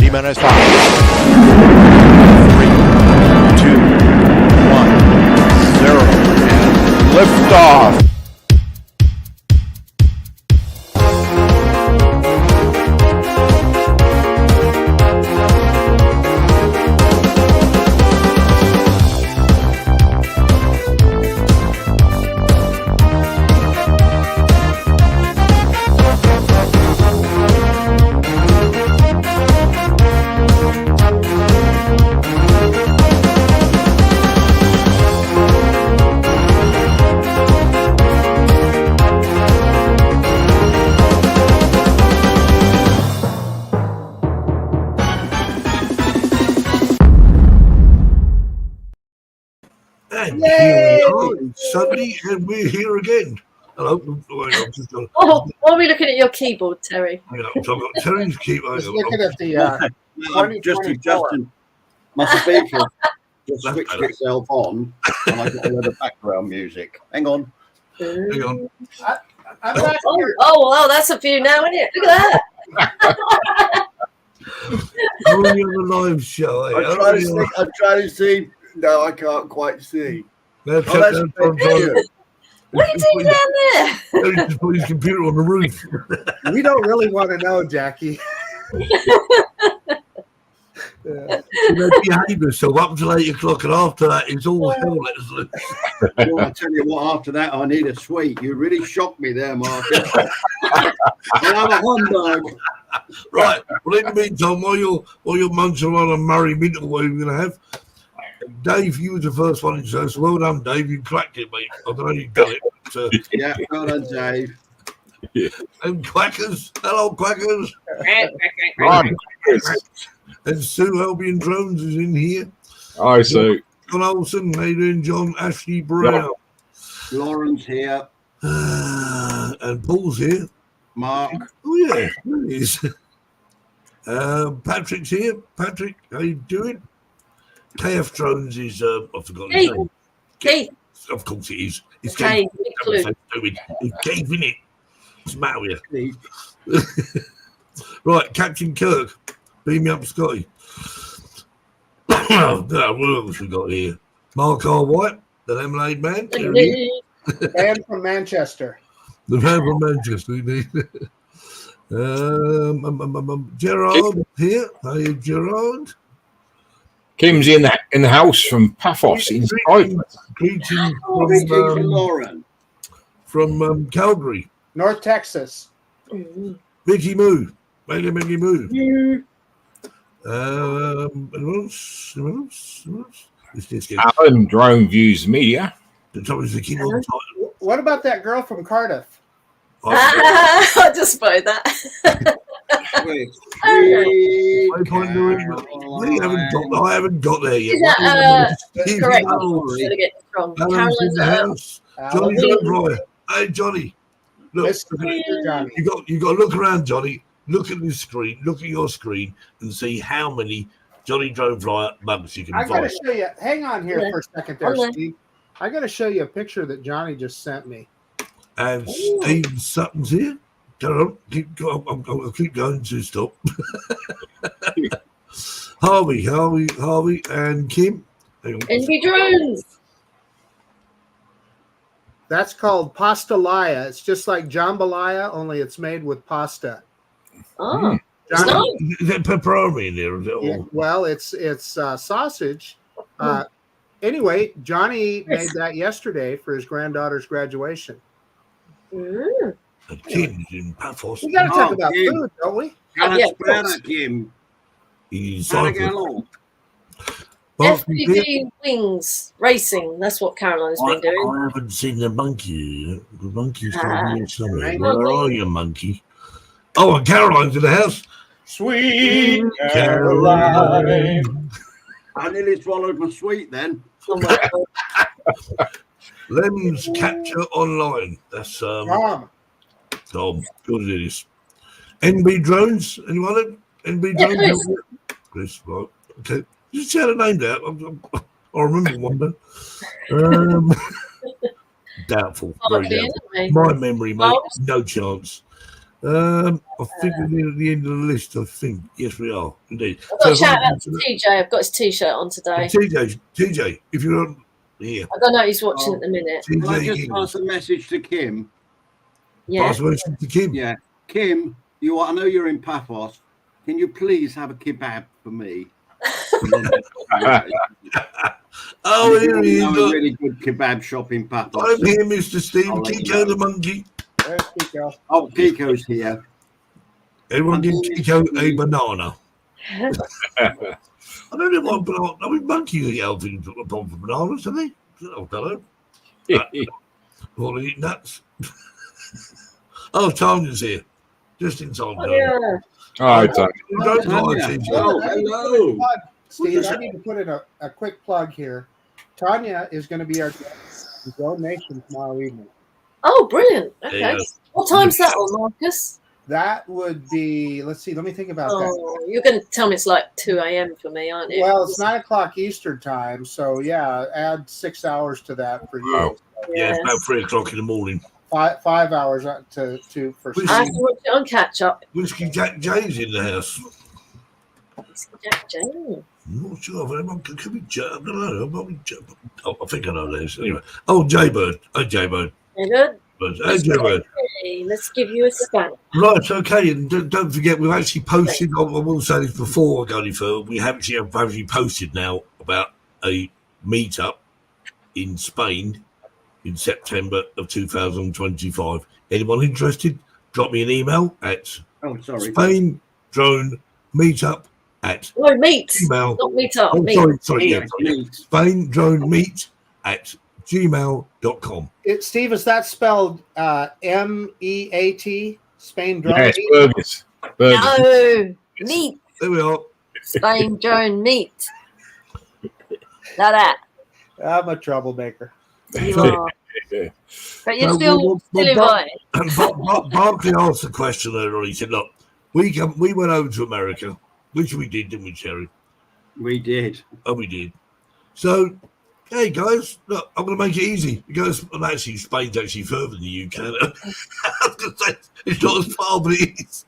T-minus 5, 3, 2, 1, 0, and liftoff. And here we are, it's Sunday, and we're here again. Hello. Why are we looking at your keyboard, Terry? So I've got Terry's keyboard. Just looking at the I'm just adjusting my speaker. Just switched itself on, and I got a lot of background music. Hang on. Hang on. I'm back here. Oh, well, that's a view now, isn't it? Look at that. Only on the live show. Eh? I'm trying to see. No, I can't quite see. That's Oh, that's brilliant. What are you doing down there? Terry just put his computer on the roof. We don't really want to know, Jackie. You behave yourself up till 8 o'clock, and after that, it's all hell let us loose. Well, I tell you what, after that, I need a sweet. You really shocked me there, Marcus. I'll have a humbug. Right. Well, in the meantime, while you're munching on a Murray Mintle, what are we going to have? Dave, you were the first one in show, so well done, Dave. You cracked it, mate. I don't know you've done it. But, Yeah, well done, Dave. and Quackers. Hello, Quackers. And Sue Albion Drones is in here. Hi, Sue. John Olsen, how you doing, John? Ashley Brown. Lauren's here. And Paul's here. Mark. Oh, yeah, there he is. Patrick's here. Patrick, how you doing? KF Drones is, I've forgotten his name. Keith. Of course it is. It's Okay, Keith. big clue. It's Keith, isn't it? What's the matter with you? Right, Captain Kirk. Beam me up, Scotty. What else we got here? Mark R. White, the Lemonade Man. There he is. Man from Manchester. The man from Manchester, indeed. Gerard here. Hey, Gerard. Kim's in the house from Paphos in Cyprus. Greeting From Lauren. from Calgary. North Texas. Mickey Moo. Mickey Moo. Anyone else? Let's just get Alan Drone Views Media. the top of the king on title. What about that girl from Cardiff? I just spotted that. I haven't got there yet. Is that, Keep correct. it going. Gotta get strong. Alan's in the house. Johnny Drone. Hey, Johnny. Look, Johnny. you got to look around, Johnny. Look at this screen. Look at your screen and see how many Johnny Drone Flyer mugs you can I got to find. show you. Hang on here for a second there, Okay. Steve. I got to show you a picture that Johnny just sent me. And Steve Sutton's here. Carry on. I'll keep going to stop. Harvey, and Kim. Hang on. NB Drones. That's called pastalaya. It's just like jambalaya, only it's made with pasta. Oh, it's Johnny, nice. Is there pepperoni in there? Is it all? yeah, well, it's sausage. Anyway, Johnny made that yesterday for his granddaughter's graduation. Mm. And Kim's in Paphos. We got to talk about Kim. food, don't we? Yeah, of course. Kim. He's Trying to Cyprus. get along. Mark is here. FPV Wings Racing. That's what Caroline's been doing. I haven't seen the monkey yet. The monkey's Ah. here somewhere. Right. Where are you, monkey? Oh, and Caroline's in the house. Sweet Caroline. I nearly swallowed my sweet then. Oh my God. Lem's Capture Online. That's Tom. Tom. Good it is. NB Drones. Anyone? NB Yeah, Drones. Chris. Chris, right. Okay. Just shout a name down. I remember one day. Doubtful. Very Mark in, doubtful. haven't we? My memory, mate. Mark? No chance. I think we're near the end of the list. I think yes, we are indeed. I've got a if I shout can- out to TJ. I've got his T-shirt on today. TJ, if you're on here, I don't know. He's watching at the minute. Can I TJ, just pass a message to Kim? Yeah. pass the message to Kim. Yeah, Kim, I know you're in Paphos. Can you please have a kebab for me? Oh, here he is. A really good kebab shop in Paphos. I'm here, Mr. Steve. I'll let you Kiko know. the monkey. There's Kiko. Oh, Kiko's here. Everyone give Kiko a banana. I don't know what banana. I mean, monkeys eat everything apart from bananas, don't they? Oh, hello. Want to eat nuts? Oh, Tanya's here. Just in time. Oh, yeah. All right, Tony. Don't Tanya. lie, TJ. Oh, hello. Steve, I need to put in a quick plug here. Tanya is going to be our guest in Donation tomorrow evening. Oh, brilliant. Okay. Yeah. What time's that on, Marcus? That would be, let's see, let me think about that. Oh, you're going to tell me it's like 2 a.m. for me, aren't you? Well, it's 9 o'clock Eastern time, so yeah, add 6 hours to that for you. Wow. Yeah, it's about 3 o'clock in the morning. 5 hours to for Which- I have to watch it on catch up. Whiskey Jack Jay's in the house. Jack James. I'm not sure. Could be Jay. I don't know. Probably Jay. Oh, I think I know this. Anyway. Oh, Jaybird. Hey, Jaybird. Very good. Hey, Jaybird. Hey, let's give you a spank. Right, okay, and don't forget, we've actually posted, I will say this before I go any further, we have actually posted now about a meetup in Spain in September of 2025. Anyone interested, drop me an email at Oh, sorry. Spain Drone Meetup at No, meet. gmail. Not meet up. Oh, meet. sorry, Yeah, yeah. meet. Spain Drone Meet at gmail.com. Steve, is that spelled MEAT? Spain Drone? Yes, burgers. Burgers. No, meet. There we are. Spain drone meet. Like that. I'm a troublemaker. You are. But you're No, still invited. Barkley asked a question earlier on. He said, look, we went over to America, which we did, didn't we, Cherry? We did. Oh, we did. So, hey, guys, look, I'm going to make it easy. Because, well, actually, Spain's actually further than the UK. I was going to say, it's not as far, but it is.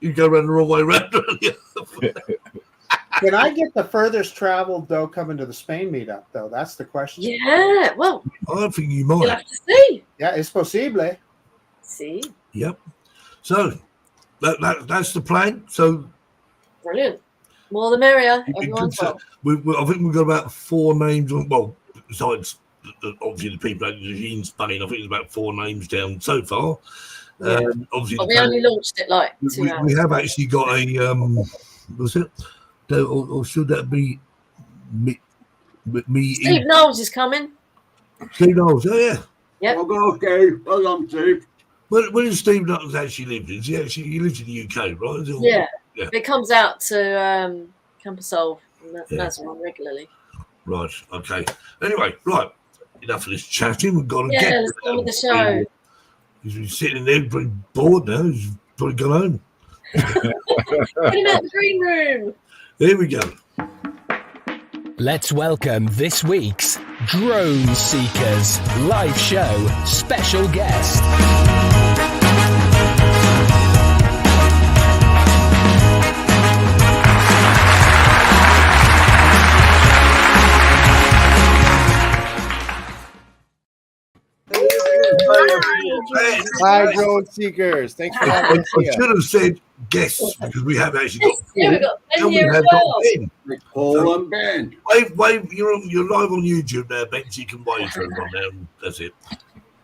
You go around the wrong way around. Can I get the furthest traveled, though, coming to the Spain meetup, though? That's the question. Yeah, well, I think you you'll might. have to see. Yeah, it's possible. See? Yep. So, that's the plan. So, Brilliant. More the merrier. you can Everyone's consider- well. I think we've got about 4 names on, well, besides obviously the people in Spain, I think there's about 4 names down so far. Yeah. Obviously, But we only launched it like 2 hours. we have actually got a, what's it? Or should that be me? Steve Knowles is coming. Steve Knowles, oh yeah. Yep. I'll go, Steve. Well done, Steve. Where does Steve Knowles actually live? He lives in the UK, right? Is it all- Yeah. Yeah. It comes out to Campasol and Yeah. that's on regularly. Right, okay. Anyway, right. Enough of this chatting. We've got to Yeah, get let's go with the show. He's been sitting there pretty bored now. He's probably gone home. Get him out the green room. Here we go. Let's welcome this week's Drone Seekers live show special guest. Hi, drone seekers. Thanks for having us I here. should have said guests because we have actually got Yeah, we got Ben and we here as have well. got Ben. Paul and Ben. Wave, you're live on YouTube now, Ben, so you can wave for everyone now. And that's it.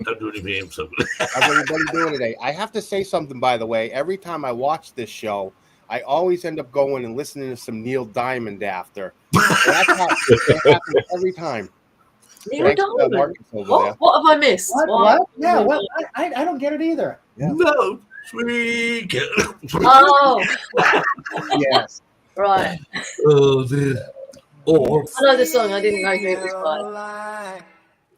Don't do anything else. How's everybody doing today? I have to say something, by the way. Every time I watch this show, I always end up going and listening to some Neil Diamond after. That's how it happens every time. Neil Thanks, Diamond. Marcus over there. What have I missed? What? Yeah, what? I don't get it either. Yeah. No, sweet. Oh, Yes. right. Oh dear. Or I know the song. I didn't know who it was by.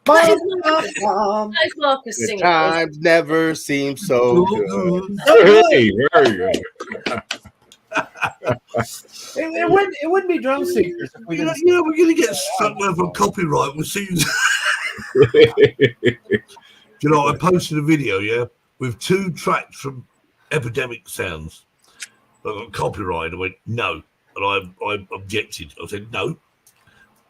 That is Marcus The singing. times never seem so good. Hey, very good. It wouldn't be drone seekers if we you know, didn't. we're going to get struck down for copyright. We'll see. you know, I posted a video, with 2 tracks from Epidemic Sounds. I got copyright. I went, no. And I objected. I said, no.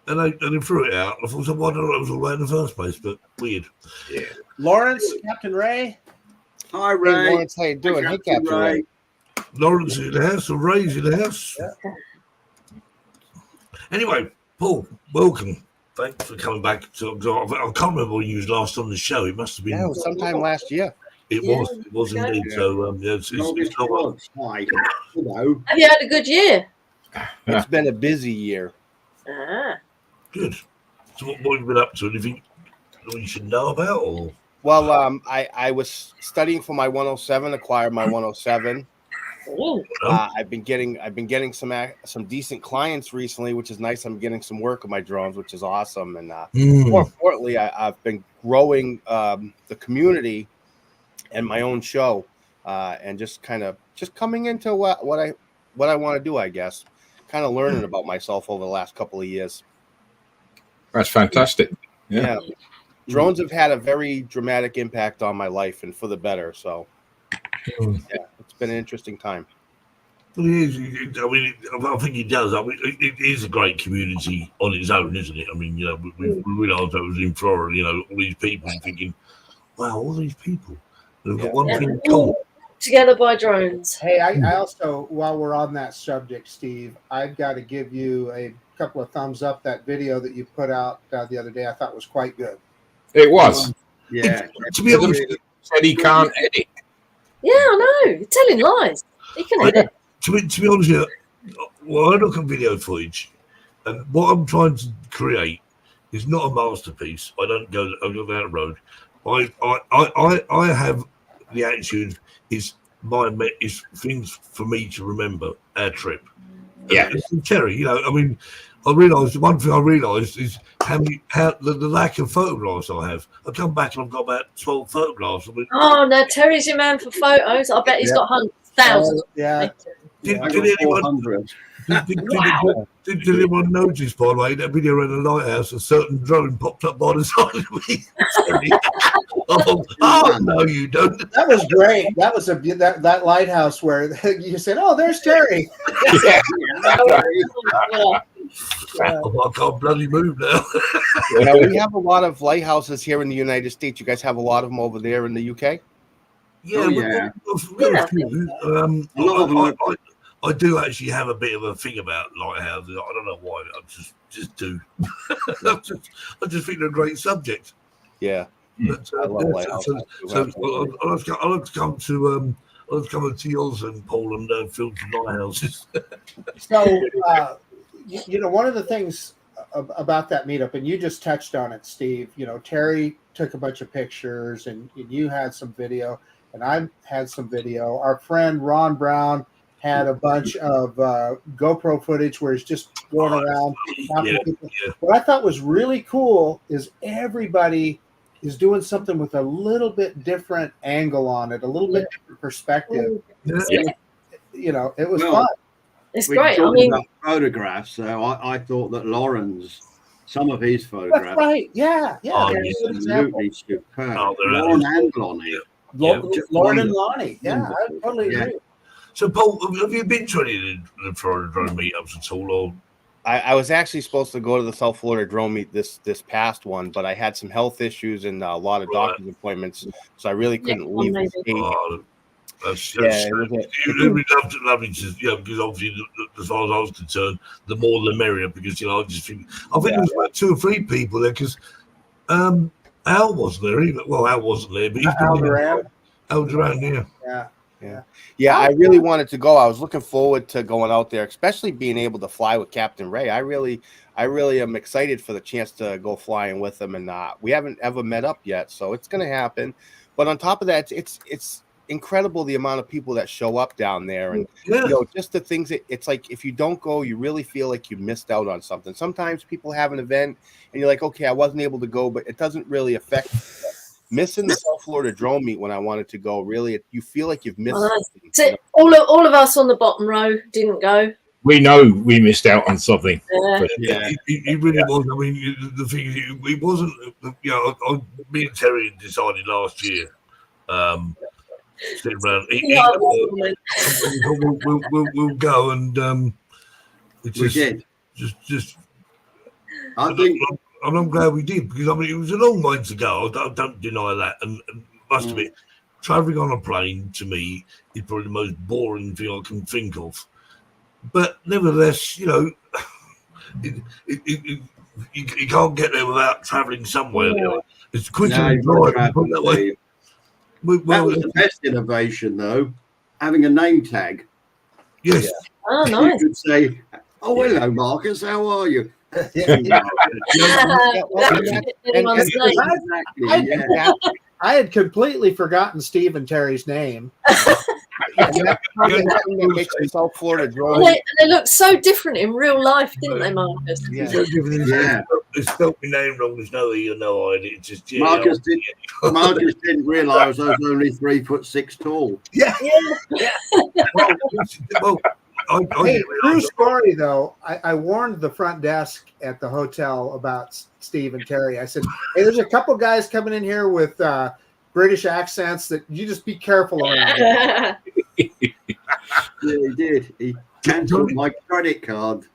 And they threw it out. I thought, well, why don't I was all right in the first place? But weird. Yeah. Lawrence, Captain Ray. Hi, Hey, Ray. Lawrence, how you doing? Hey, Captain Ray. Lawrence in the house, or Ray's in the house. Yeah. Anyway, Paul, welcome. Thanks for coming back. I can't remember when you was last on the show. It must have been. Yeah, it was sometime last year. It was indeed. Yeah. So it's not. Hi. Hello. Have you had a good year? It's been a busy year. Good. So what have you been up to? Anything that you should know about? Or? Well, I was studying for my 107, acquired my 107. I've been getting some decent clients recently, which is nice. I'm getting some work on my drones, which is awesome. And more importantly, I've been growing the community and my own show, and just coming into what I want to do, I guess. Kind of learning about myself over the last couple of years. That's fantastic. Yeah. Drones have had a very dramatic impact on my life, and for the better. So, yeah, it's been an interesting time. Well, it is. I mean, I think it does. I mean, it is a great community on its own, isn't it? I mean, you know, we realised I was in Florida. You know, all these people thinking, "Wow, all these people they've got one thing in common." Together by drones. Hey, I also, while we're on that subject, Steve, I've got to give you a couple of thumbs up. That video that you put out the other day, I thought was quite good. It was. Yeah. To be honest, Said he can't edit. Yeah, I know. You're telling lies. You can edit. to be honest, with you, well, I look at video footage, and what I'm trying to create is not a masterpiece. I don't go that road. I have the attitude is things for me to remember our trip. Yeah. Terry, you know, I mean, one thing I realised is how the lack of photographs I have. I come back and I've got about 12 photographs. I mean, Oh, no, Terry's your man for photos. I bet he's got hundreds, thousands. Yeah. Did anyone notice, by the way, that video around the lighthouse, a certain drone popped up by the side of me? I thought, oh, no, you don't. That was great. That was that lighthouse where you said, "Oh, there's Terry." I can't bloody move now. Now, we have a lot of lighthouses here in the United States. You guys have a lot of them over there in the UK? Yeah. I do actually have a bit of a thing about lighthouses. I don't know why. I just do. I just think they're a great subject. Yeah. But, I love lighthouses. I'll have to come to yours and Paul and film some lighthouses. So, you know, one of the things about that meetup, and you just touched on it, Steve, you know, Terry took a bunch of pictures and you had some video and I had some video. Our friend Ron Brown had a bunch of GoPro footage where he's just going around talking to people. Yeah. What I thought was really cool is everybody is doing something with a little bit different angle on it, a little bit different perspective. Yeah. You know, it was fun. It's We great. I talked mean, about photographs, so I thought that some of his photographs, That's right. Yeah. Oh, That's a good example. absolutely superb. Oh, they're Lauren and Lonnie. Lauren and Lonnie. Yeah, I totally agree. So, Paul, have you been to any of the Florida drone meetups at all? Or? I was actually supposed to go to the South Florida drone meet this past one, but I had some health issues and a lot of doctor's appointments, so I really couldn't leave the state. Oh, that's it was lovely to, you know, because obviously, as far as I was concerned, the more the merrier. Because, you know, I think there was about 2 or 3 people there. Because Al wasn't there either. Well, Al wasn't there, but Al Duran. Al Duran, Yeah, I really wanted to go. I was looking forward to going out there, especially being able to fly with Captain Ray. I really am excited for the chance to go flying with him, and we haven't ever met up yet, so it's going to happen. But on top of that, it's incredible the amount of people that show up down there, and you know, just the things that it's like if you don't go, you really feel like you missed out on something. Sometimes people have an event, and you're like, okay, I wasn't able to go, but it doesn't really affect you. Missing the South Florida drone meet when I wanted to go, really, you feel like you've missed something. So all of us on the bottom row didn't go. we know we missed out on something. Yeah. He really was. I mean, the thing is, it wasn't. You know, me and Terry decided last year. Sitting around, we'll go and we did. Just. I think. I'm glad we did, because I mean it was a long way to go. I don't deny that, and must admit, traveling on a plane to me is probably the most boring thing I can think of. But nevertheless, you know, you can't get there without traveling somewhere. Yeah. It's quicker than driving. Put that way. That was the best innovation, though, having a name tag. Yes. Yeah. Oh, nice. You could say, "Oh, hello, Marcus. How are you?" I had completely forgotten Steve and Terry's name. They look so different in real life, didn't they, Marcus? Yeah. They spelled my name wrong. There's no E or no I. It's just Marcus didn't realise I was only 3'6" tall. Yeah. True story, though. I warned the front desk at the hotel about Steve and Terry. I said, "Hey, there's a couple guys coming in here with British accents that you just be careful around." Yeah, he did. He cancelled my credit card.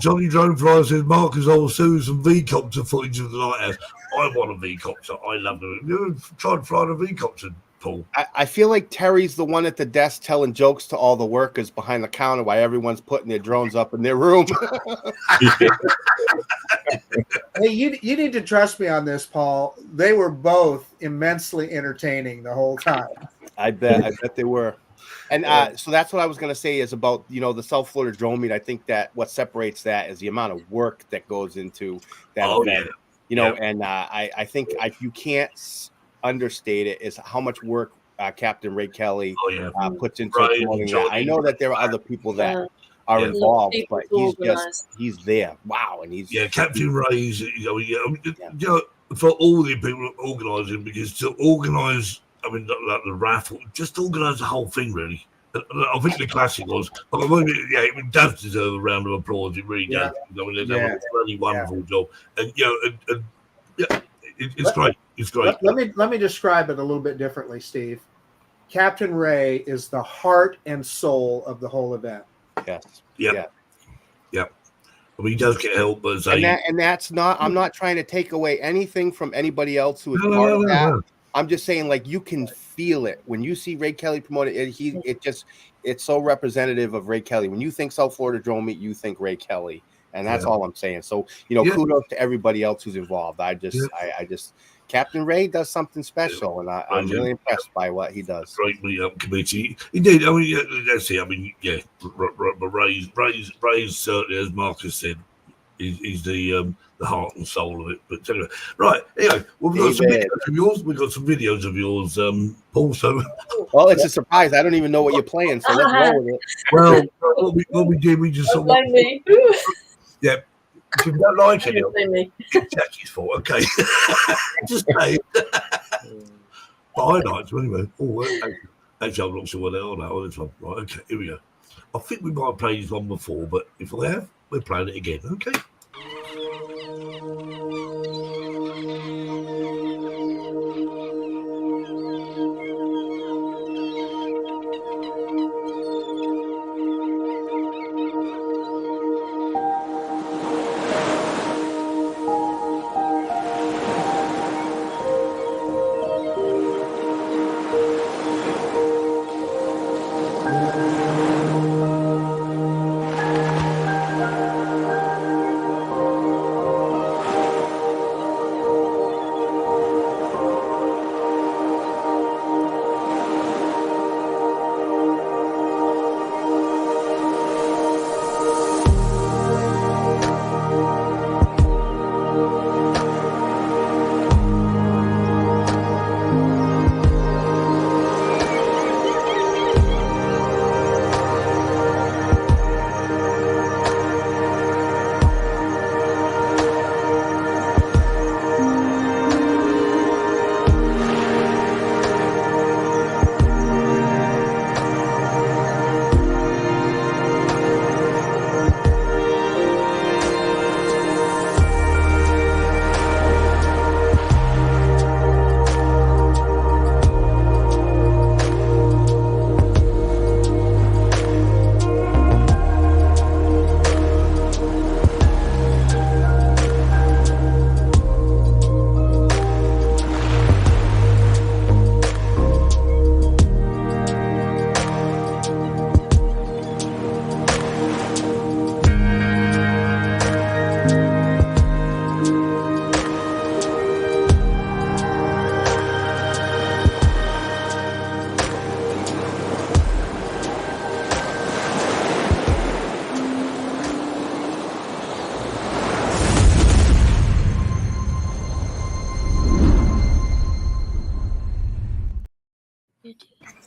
Johnny Dronefly says Marcus old Susan V-copter footage of the lighthouse. I want a V-copter. I love them. You tried flying a V-copter, Paul? I feel like Terry's the one at the desk telling jokes to all the workers behind the counter while everyone's putting their drones up in their room. Hey, you need to trust me on this, Paul. They were both immensely entertaining the whole time. I bet they were. And so that's what I was going to say is about, the South Florida drone meet. I think that what separates that is the amount of work that goes into that event. And I think you can't understate it is how much work Captain Ray Kelly puts into promoting that. I know that there are other people that are involved, but he's there. Wow, and he's Captain Ray's. For all the people organising, because to organise, I mean, like the raffle, just organise the whole thing really. I think the classic was, it does deserve a round of applause. It really does. I mean, they've done a really wonderful job, and it's great. It's great. Let me describe it a little bit differently, Steve. Captain Ray is the heart and soul of the whole event. Yes. Yeah. I mean, he does get help, but and that's not. I'm not trying to take away anything from anybody else who is part of that. No. I'm just saying, like, you can feel it when you see Ray Kelly promoted it. It's so representative of Ray Kelly. When you think South Florida Drone Meet, you think Ray Kelly, and that's all I'm saying. So kudos to everybody else who's involved. I just Captain Ray does something special, and I'm really impressed by what he does. Greatly committee, indeed. I mean, that's it. I mean, but Ray's certainly, as Marcus said, is the heart and soul of it. But anyway, right. Anyway, we've got some videos of yours. We've got some videos of yours, Paul. So, well, it's a surprise. I don't even know what you're playing, so let's roll with it. Well, what we did, we just saw. Yeah. If you don't like it, it's Jackie's fault. Okay. Just say highlights anyway. Actually, I'm not sure what they are now. This one. Right, okay, here we go. I think we might have played this one before, but if we have, we're playing it again. Okay.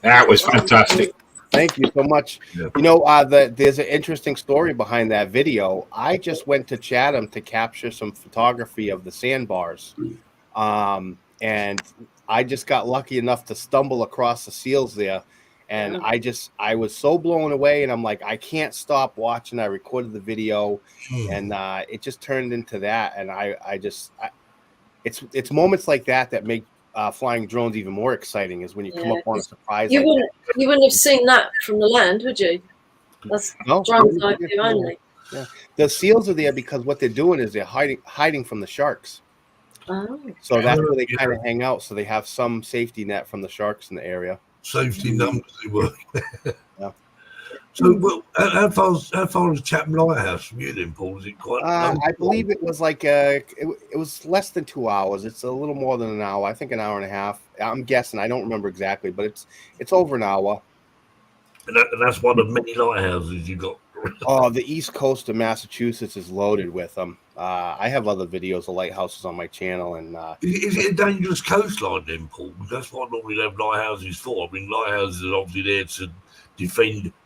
That was fantastic. Thank you so much. Yeah. You know, there's an interesting story behind that video. I just went to Chatham to capture some photography of the sandbars. And I just got lucky enough to stumble across the seals there. And I was so blown away, and I'm like, I can't stop watching. I recorded the video, and it just turned into that. And it's moments like that make flying drones even more exciting, is when you come up on a surprise. You wouldn't have seen that from the land, would you? That's drones I do only. Yeah. The seals are there because what they're doing is they're hiding from the sharks. Oh. So that's where they kind of hang out. So they have some safety net from the sharks in the area. Safety numbers, they work. Yeah. So, well, how far is Chatham Lighthouse from you then, Paul? Is it quite? I believe it was like it was less than 2 hours. It's a little more than an hour. I think an hour and a half. I'm guessing. I don't remember exactly, but it's over an hour. And that's one of many lighthouses you got. Oh, the east coast of Massachusetts is loaded with them. I have other videos of lighthouses on my channel, and Is it a dangerous coastline then, Paul? That's what I normally have lighthouses for. I mean, lighthouses are obviously there to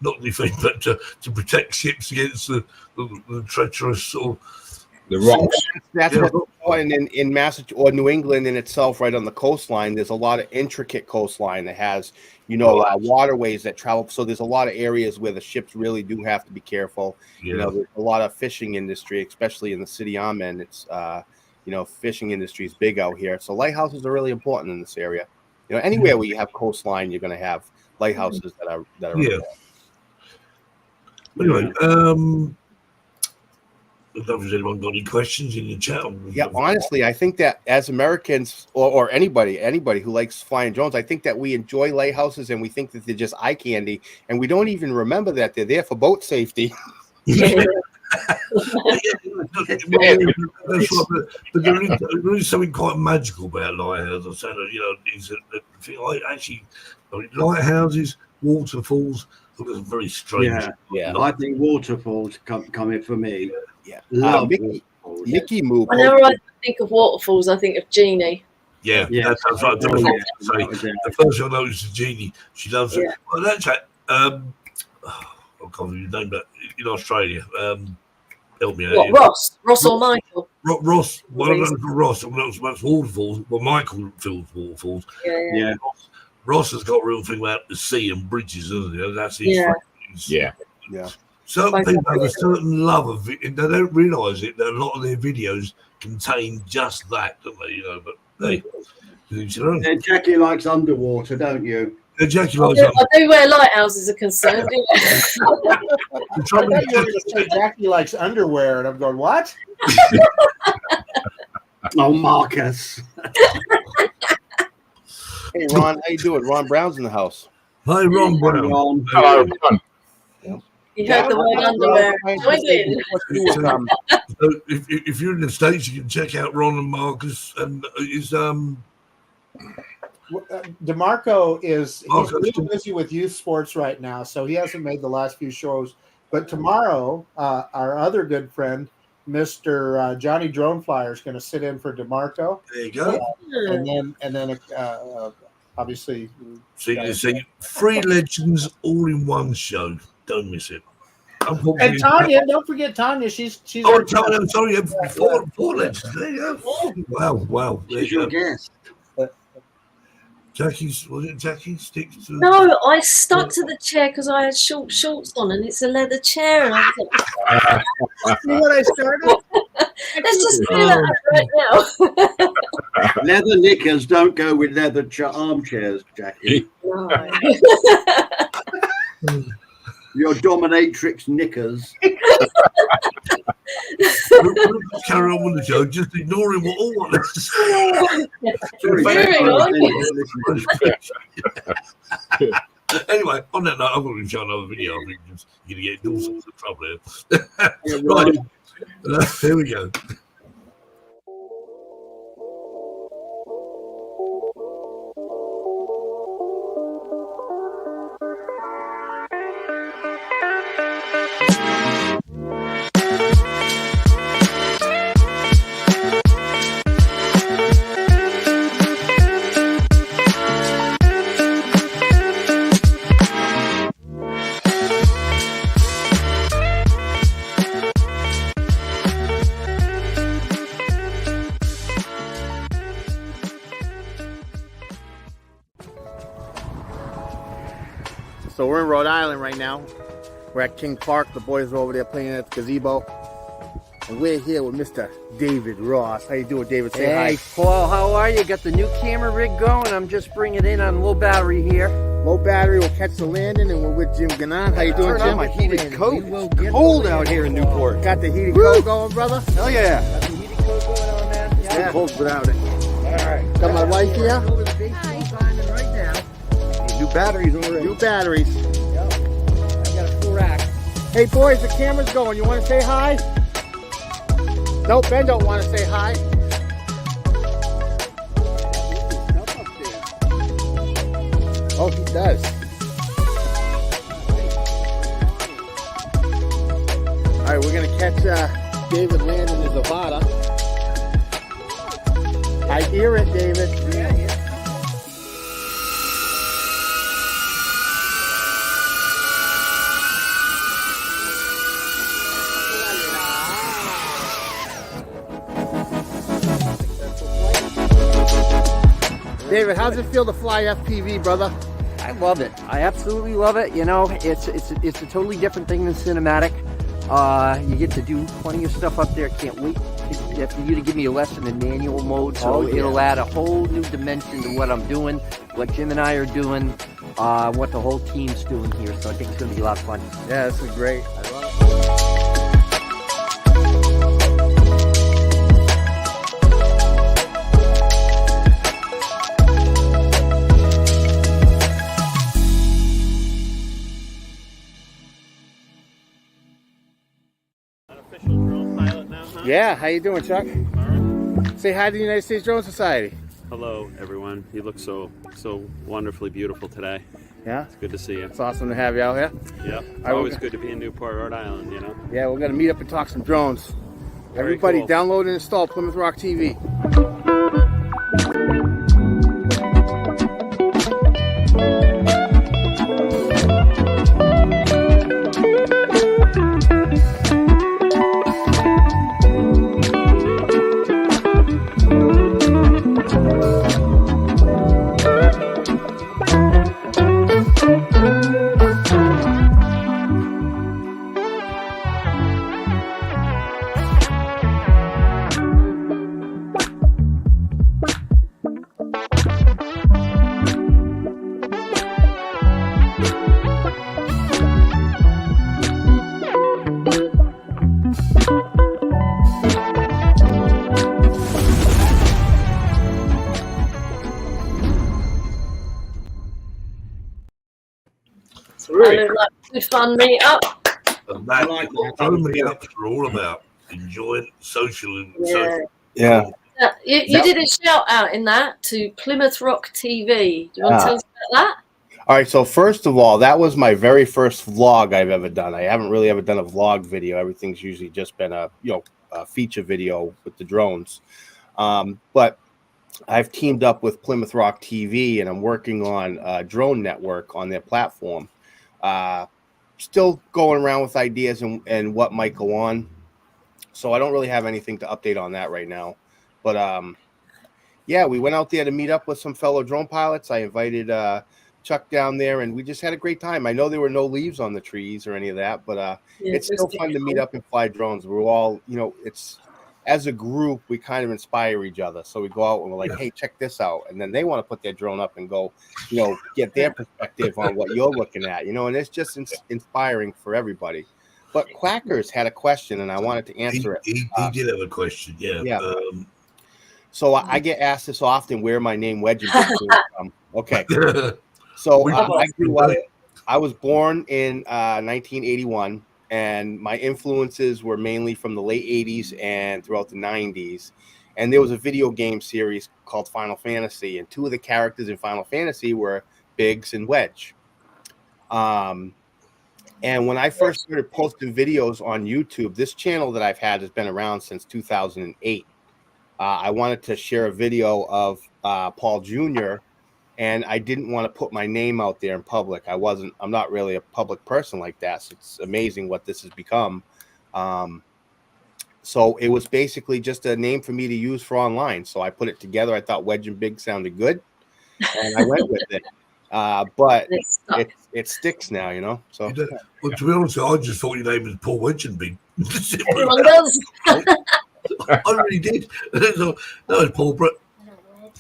but to protect ships against the treacherous sort of the rocks. That's what's important in Massachusetts or New England in itself, right on the coastline. There's a lot of intricate coastline that has, waterways that travel. So there's a lot of areas where the ships really do have to be careful. Yeah. There's a lot of fishing industry, especially in the city I'm in. It's, fishing industry is big out here. So lighthouses are really important in this area. Anywhere where you have coastline, you're going to have lighthouses that are. Yeah. Anyway, I don't know if there's anyone got any questions in the chat. Yeah, honestly, I think that as Americans or anybody who likes flying drones, I think that we enjoy lighthouses and we think that they're just eye candy, and we don't even remember that they're there for boat safety. But there is something quite magical about lighthouses. Lighthouses, waterfalls, are very strange. Yeah. I think waterfalls come in for me. Yeah, Love Mickey Moo. Whenever I think of waterfalls, I think of Jeannie. Yeah, that's right. The first thing I noticed is Jeannie. She loves it. Well, that's right. I can't remember his name, but in Australia. Help me out. What, Ross or Michael? Ross. Well, I don't know for Ross. I'm not so much waterfalls. Well, Michael fills waterfalls. Yeah. Ross has got a real thing about the sea and bridges, doesn't he? That's his. Yeah. Certain people have a certain love of it, and they don't realise it. That a lot of their videos contain just that, don't they? But they. And Jackie likes underwater, don't you? Jackie I likes. do where lighthouses are concerned. Jackie likes underwear, and I'm going, what? Oh, Marcus. Hey, Ron, how you doing? Ron Brown's in the house. Hi, Ron Brown. Hello, Ron. You heard the word underwear. So if you're in the States, you can check out Ron and Marcus and DeMarco he's really busy with youth sports right now, so he hasn't made the last few shows. But tomorrow, our other good friend, Mr. Johnny Drone Flyer, is going to sit in for DeMarco. There you go. And then obviously, see, 3 legends all in one show. Don't miss it. And Tanya, don't forget Tanya. She's. Oh, Tanya, I'm sorry. 4 legends. There you go. Wow. She's your guest. Was it Jackie? Sticks to. No, I stuck to the chair because I had short shorts on, and it's a leather chair. And I was like, see what I started? let's just do that right now. Leather knickers don't go with leather armchairs, Jackie. Your dominatrix knickers. Carry on with the show, just ignoring what all of us. Anyway, on that note, I'm going to show another video. I think you're going to get in all sorts of trouble here. Right, here we go. Rhode Island right now. We're at King Park. The boys are over there playing at the gazebo. And we're here with Mr. David Ross. How you doing, David? Say hi. Hey, Paul, how are you? Got the new camera rig going. I'm just bringing it in on low battery here. Low battery will catch the landing, and we're with Jim Gannon. How you doing, Turn Jim? on my heated coat. It's cold out here in Newport. Got the heated coat going, brother? Hell yeah. Got the heated coat going on, man. It's too cold without it. All right. Got my wife here. Over the baseball diamond right now. New batteries already. New batteries. Yep. I got a full rack. Hey, boys, the camera's going. You want to say hi? No, Ben don't want to say hi. Oh, he does. All right, we're going to catch David landing his Avada. I hear it, David. David, how's it feel to fly FPV, brother? I love it. I absolutely love it. You know, it's a totally different thing than cinematic. You get to do plenty of stuff up there. Can't wait for you to give me a lesson in manual mode, so it'll add a whole new dimension to what I'm doing, what Jim and I are doing, what the whole team's doing here. So I think it's going to be a lot of fun. Yeah, this is great. I love it. Yeah, how you doing, Chuck? All right. Say hi to the United States Drone Society. Hello, everyone. You look so wonderfully beautiful today. Yeah? It's good to see you. It's awesome to have you out here. Yeah. It's always good to be in Newport, Rhode Island, you know? Yeah, we're going to meet up and talk some drones. Very Everybody cool. download and install Plymouth Rock TV. Good fun meet up. And that, so many ups are all about enjoying social. Yeah. You did a shout out in that to Plymouth Rock TV. Do you want to tell us about that? All right, so first of all, that was my very first vlog I've ever done. I haven't really ever done a vlog video. Everything's usually just been a feature video with the drones. But I've teamed up with Plymouth Rock TV, and I'm working on Drone Network on their platform. Still going around with ideas and what might go on. So I don't really have anything to update on that right now. But yeah, we went out there to meet up with some fellow drone pilots. I invited Chuck down there, and we just had a great time. I know there were no leaves on the trees or any of that, but it's still fun to meet up and fly drones. We're all, it's as a group, we kind of inspire each other. So we go out and we're like, hey, check this out. And then they want to put their drone up and go, get their perspective on what you're looking at, and it's just inspiring for everybody. But Quackers had a question, and I wanted to answer it. He did have a question, yeah. Yeah. So I get asked this often, where my name WEDGENBIGG came from. Okay. So I was born in 1981. And my influences were mainly from the late 80s and throughout the 90s. And there was a video game series called Final Fantasy. And two of the characters in Final Fantasy were Biggs and Wedge. And when I first started posting videos on YouTube, this channel that I've had has been around since 2008. I wanted to share a video of Paul Jr., and I didn't want to put my name out there in public. I'm not really a public person like that. So it's amazing what this has become. So it was basically just a name for me to use for online. So I put it together. I thought WEDGENBIGG sounded good, and I went with it. But It's stuck. it sticks now, you know. So Well, to be honest, I just thought your name was Paul WEDGENBIGG. Everyone does. I really did. No, it's Paul Brett.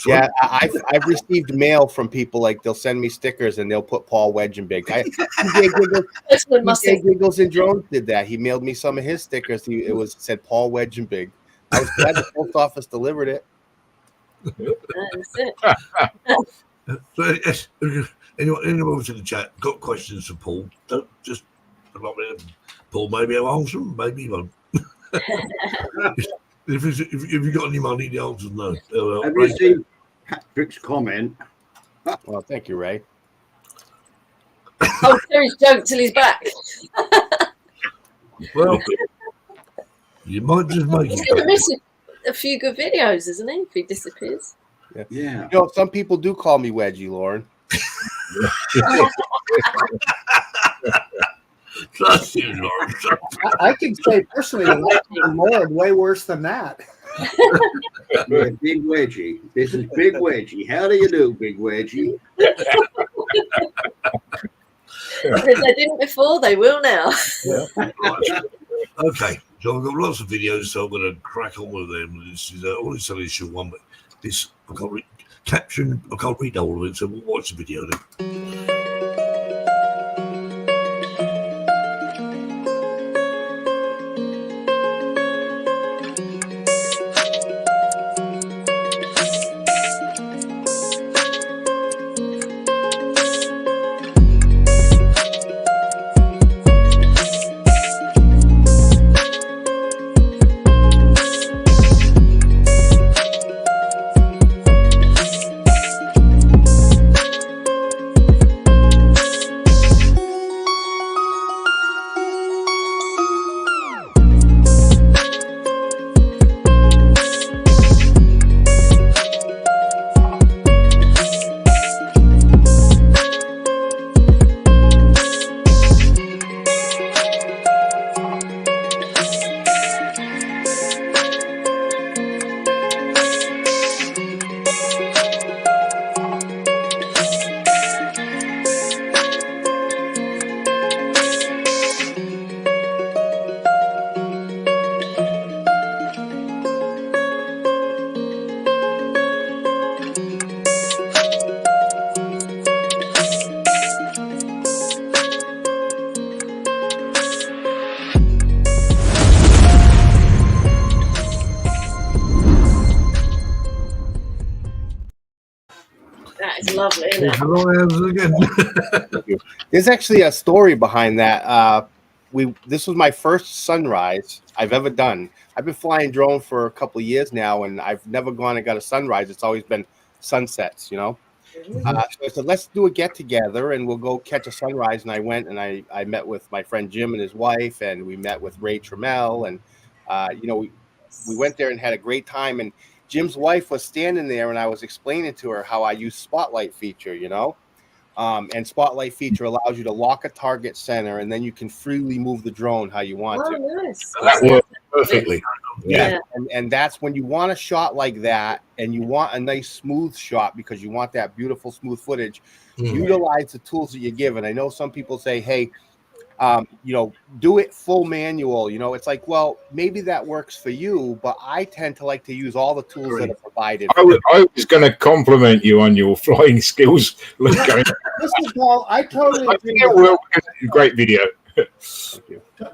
yeah, I've received mail from people, like they'll send me stickers and they'll put Paul Wedgenbig. TJ Giggles and Drones did that. He mailed me some of his stickers. It said Paul Wedgenbig. I was glad the post office delivered it. That's it. So, yes, anyone in the chat got questions for Paul? Don't just Paul. Maybe I'll answer them. Maybe he won't. if you got any money, the answer's no. Have you seen Patrick's comment? Well, thank you, Ray. Oh, Terry's joke till he's back. Well, you might just make He's it. going to miss a few good videos, isn't he, if he disappears? Yeah. You know, some people do call me Wedgie, Lauren. Trust you, Lauren. I can say personally, Lightning Lord way worse than that. Yeah, Big Wedgie. This is Big Wedgie. How do you do, Big Wedgie? If they didn't before, they will now. Okay, so I've got lots of videos, so I'm going to crack on with them. This is only something short one, but this I can't I can't read all of it, so we'll watch the video then. That is lovely, isn't it? There's actually a story behind that. This was my first sunrise I've ever done. I've been flying drone for a couple of years now, and I've never gone and got a sunrise. It's always been sunsets, you know. So I said, let's do a get together and we'll go catch a sunrise. And I went and I met with my friend Jim and his wife, and we met with Ray Trammell, and you know, we went there and had a great time. And Jim's wife was standing there, and I was explaining to her how I use Spotlight feature, you know. And Spotlight feature allows you to lock a target center, and then you can freely move the drone how you want to. Nice. That worked perfectly. Yeah. And that's when you want a shot like that, and you want a nice smooth shot because you want that beautiful smooth footage. Utilize the tools that you're given. I know some people say, hey, you know, do it full manual. You know, it's like, well, maybe that works for you, but I tend to like to use all the tools that are provided. I was going to compliment you on your flying skills. Listen, Paul, I totally agree. Great video.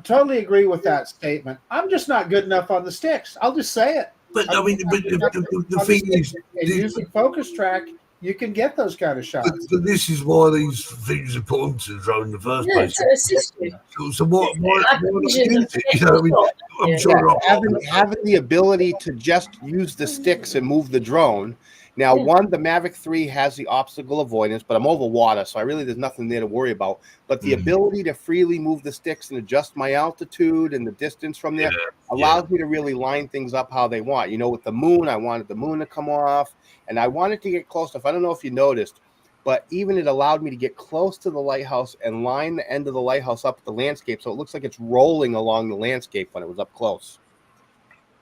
Totally agree with that statement. I'm just not good enough on the sticks. I'll just say it. But I mean, the thing is, using focus track, you can get those kind of shots. But this is why these things are put onto the drone in the first place. To assist you. So why not use it? You know, I mean, I'm sure having the ability to just use the sticks and move the drone. Now, the Mavic 3 has the obstacle avoidance, but I'm over water, so there's nothing there to worry about. But the ability to freely move the sticks and adjust my altitude and the distance from there allows me to really line things up how they want. You know, with the moon, I wanted the moon to come off, and I wanted to get close enough. I don't know if you noticed, but even it allowed me to get close to the lighthouse and line the end of the lighthouse up the landscape, so it looks like it's rolling along the landscape when it was up close.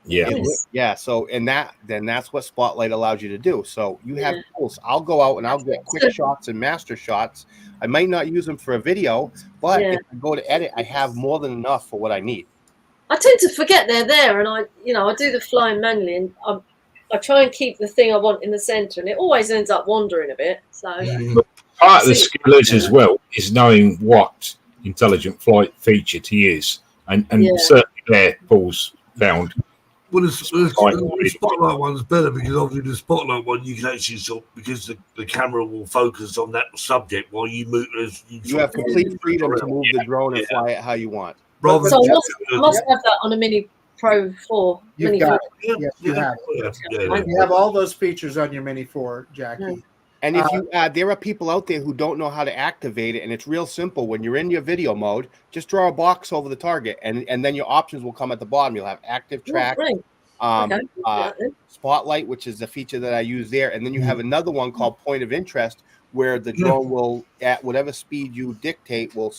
Yeah. So that's what Spotlight allows you to do. So you have tools. I'll go out and I'll get quick shots and master shots. I might not use them for a video, but if I go to edit, I have more than enough for what I need. I tend to forget they're there, and I do the flying manually, and I try and keep the thing I want in the center, and it always ends up wandering a bit. So part of the skill is as well is knowing what intelligent flight feature to use, and certainly there Paul's found. Well, the Spotlight one's better because obviously the Spotlight one you can actually because the camera will focus on that subject while you move. You have complete freedom to move the drone and fly it how you want. So I must have that on a Mini Pro 4. You've got it. Yes, you have. You have all those features on your Mini 4, Jackie. And if you there are people out there who don't know how to activate it, and it's real simple. When you're in your video mode, just draw a box over the target, and then your options will come at the bottom. You'll have active track, Spotlight, which is the feature that I use there, and then you have another one called point of interest, where the drone will, at whatever speed you dictate, will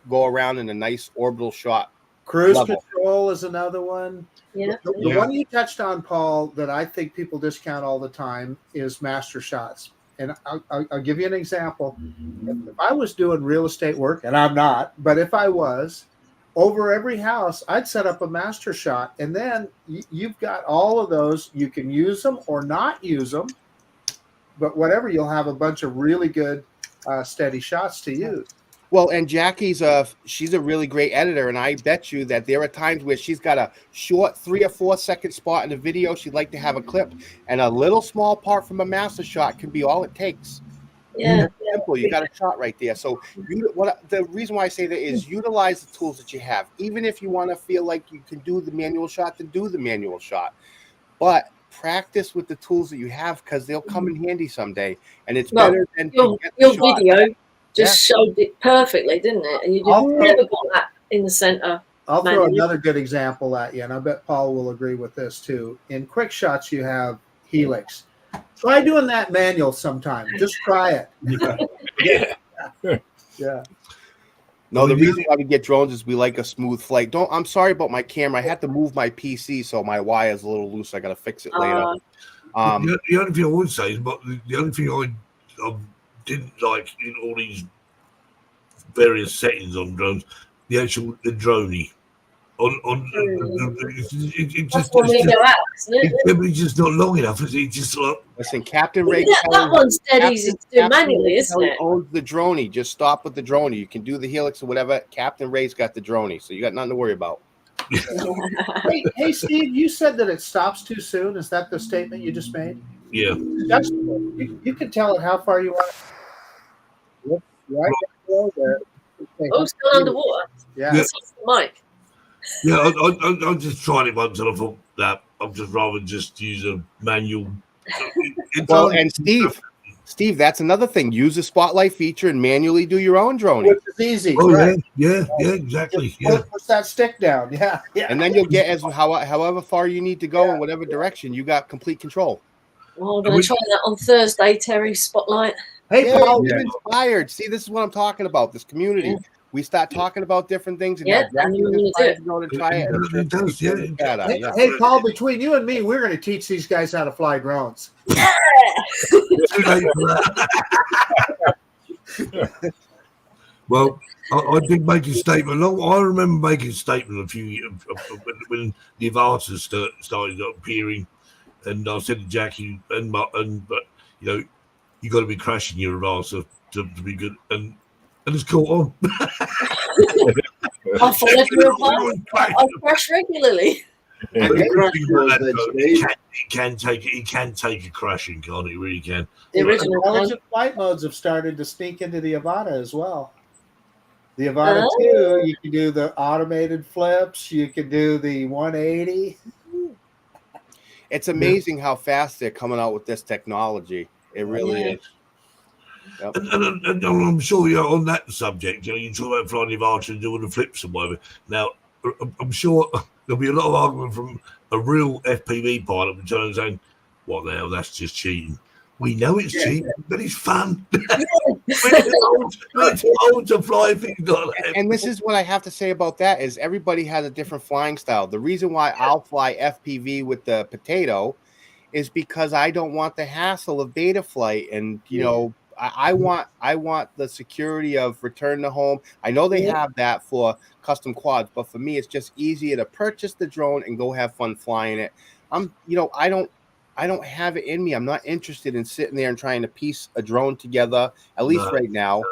go around in a nice orbital shot. Cruise control is another one. Yeah. The one you touched on, Paul, that I think people discount all the time is master shots. And I'll give you an example. If I was doing real estate work, and I'm not, but if I was, over every house, I'd set up a master shot. And then you've got all of those. You can use them or not use them. But whatever, you'll have a bunch of really good steady shots to use. Well, and Jackie's she's a really great editor, and I bet you that there are times where she's got a short 3 or 4 second spot in the video she'd like to have a clip, and a little small part from a master shot can be all it takes. Yeah, simple. You got a shot right there. So the reason why I say that is utilize the tools that you have. Even if you want to feel like you can do the manual shot, then do the manual shot. But practice with the tools that you have, because they'll come in handy someday, and it's better than your video. Just showed it perfectly, didn't it? And you just never got that in the center. I'll throw another good example at you, and I bet Paul will agree with this too. In quick shots, you have helix. Try doing that manual sometime. Just try it. Yeah. No, the reason why we get drones is we like a smooth flight. I'm sorry about my camera. I had to move my PC, so my wire's a little loose. I got to fix it later. The only thing I would say is, but the only thing I didn't like in all these various settings on drones, the droney. It's just not long enough. It's just like, listen, Captain Ray. That one's dead easy to do manually, isn't it? Owns the droney. Just stop with the droney. You can do the helix or whatever. Captain Ray's got the droney, so you got nothing to worry about. Hey, Steve, you said that it stops too soon. Is that the statement you just made? Yeah. You can tell it how far you want. Right there. Oh, still underwater. Yeah. That's the mic. Yeah, I just tried it once and I thought that I'd just rather just use a manual. Well, and Steve, that's another thing. Use the Spotlight feature and manually do your own droning. Which is easy. Oh, right? Yeah, exactly. Yeah. Push that stick down. Yeah. And then you'll get however far you need to go in whatever direction. You got complete control. Well, I'm going to try that on Thursday, Terry Spotlight. Hey, Paul, you're inspired. See, this is what I'm talking about. This community. Yeah. We start talking about different things, and I'm going to try it. Hey, Paul, between you and me, we're going to teach these guys how to fly drones. Yeah. Well, I did make a statement. I remember making a statement a few years when the advances started appearing, and I said to Jackie but you know, you got to be crashing your advancer to be good, and it's caught on. I follow your advice. I crash regularly. It can take a crashing, can't it? It really can. The original intelligent flight modes have started to sneak into the Avata as well. The Avata 2, you can do the automated flips. You can do the 180. It's amazing how fast they're coming out with this technology. It really is. Yep. And I'm sure you're on that subject. You know, you talk about flying the Avata and doing the flips and whatever. Now, I'm sure there'll be a lot of argument from a real FPV pilot saying, "What the hell? That's just cheating." We know it's cheap, but it's fun. We're too old to fly things like that. And this is what I have to say about that is everybody has a different flying style. The reason why I'll fly FPV with the potato is because I don't want the hassle of beta flight. And, you know, I want the security of return to home. I know they have that for custom quads, but for me, it's just easier to purchase the drone and go have fun flying it. I don't have it in me. I'm not interested in sitting there and trying to piece a drone together, at least right now,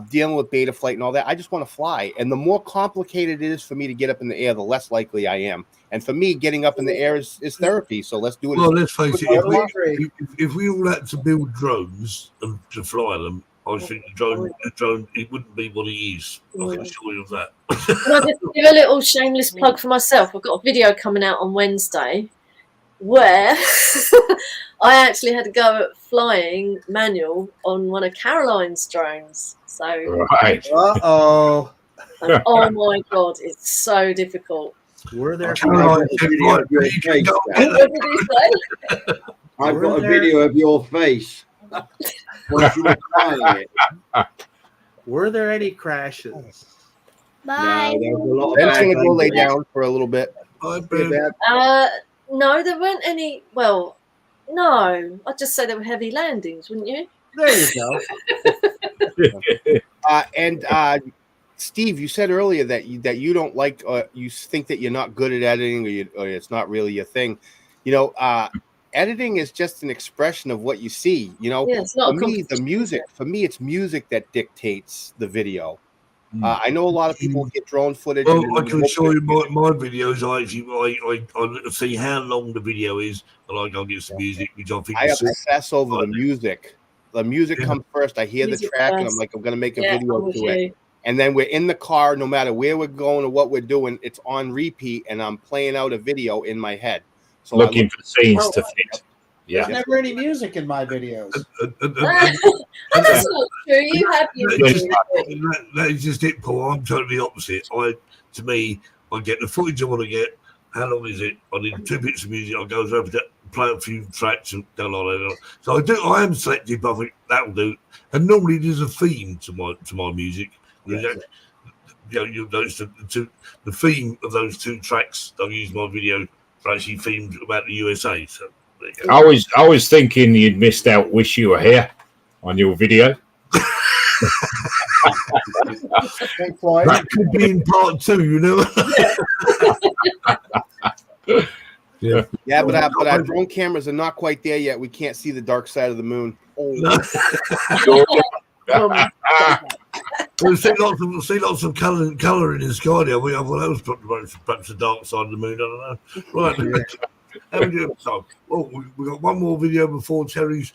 dealing with beta flight and all that. I just want to fly. And the more complicated it is for me to get up in the air, the less likely I am. And for me, getting up in the air is therapy. So let's do it. Well, let's face it. If we all had to build drones and to fly them, I think the drone, it wouldn't be what it is. I can assure you of that. Can I just give a little shameless plug for myself? I've got a video coming out on Wednesday where I actually had to go at flying manual on one of Caroline's drones. So, Right. Uh-oh. Oh my God, it's so difficult. Were there I've got a video of your face. Were there any crashes? Bye. No, there was a lot of Ben's going to go lay down for a little bit. No, there weren't any. Well, no, I'd just say there were heavy landings, wouldn't you? There you go. Steve, you said earlier that you don't like, you think that you're not good at editing, or it's not really your thing. You know, editing is just an expression of what you see. You know, for me, it's music that dictates the video. I know a lot of people get drone footage. Well, I can assure you, my videos, I see how long the video is, and I go get some music, which I think I obsess over the music. The music comes first. I hear the track, and I'm like, I'm going to make a video to it. And then we're in the car, no matter where we're going or what we're doing, it's on repeat, and I'm playing out a video in my head. So looking for scenes to fit. Yeah. There's never any music in my videos. That's not true. You have your that is just it, Paul. I'm totally opposite. To me, I get the footage I want to get. How long is it? I need 2 bits of music. I go over to play a few tracks and down like that. So I am selective, but I think that'll do. And normally there's a theme to my music. Yes. You'll notice the theme of those 2 tracks I've used my video for actually themed about the USA. So I was thinking you'd missed out "Wish You Were Here" on your video. That could be in part 2, you know. Yeah, but our drone cameras are not quite there yet. We can't see the dark side of the moon. We'll see lots of colour in the sky there. Well, that was perhaps the dark side of the moon. I don't know. Right. How we doing? So, we got one more video before Terry's.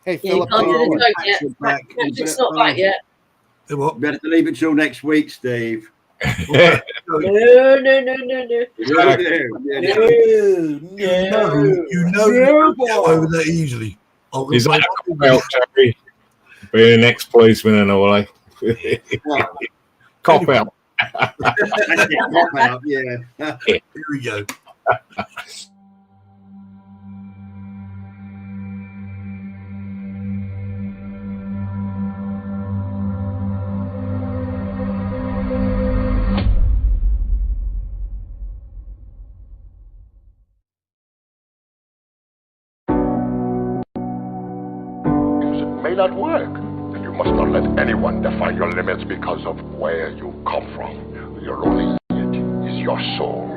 Hey, Philip, it's not back yet. Hey, what? Better to leave it till next week, Steve. No. You know over that easily. Is that a cop-out, Terry? Be an ex-policeman and all, eh? Cop-out. Cop-out, yeah. Here we go. Not work. And you must not let anyone define your limits because of where you come from. Your only limit is your soul.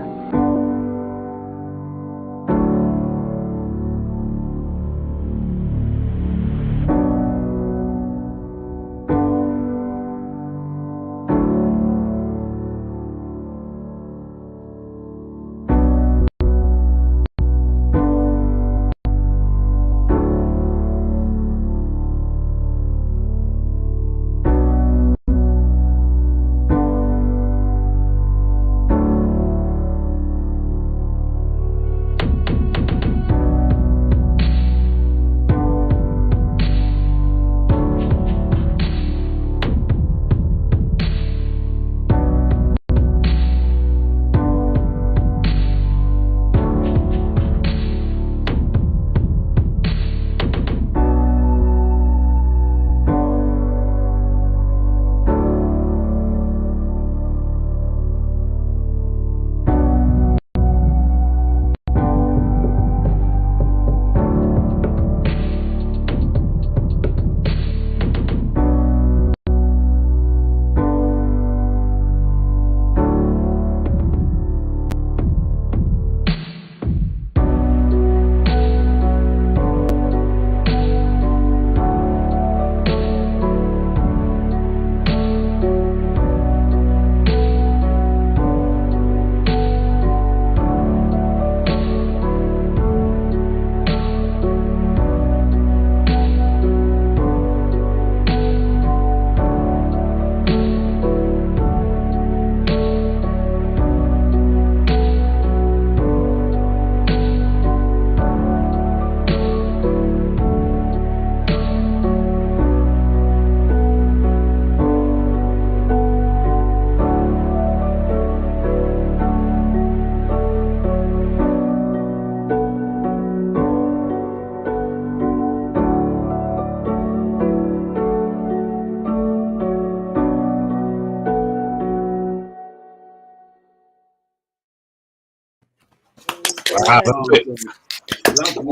Love the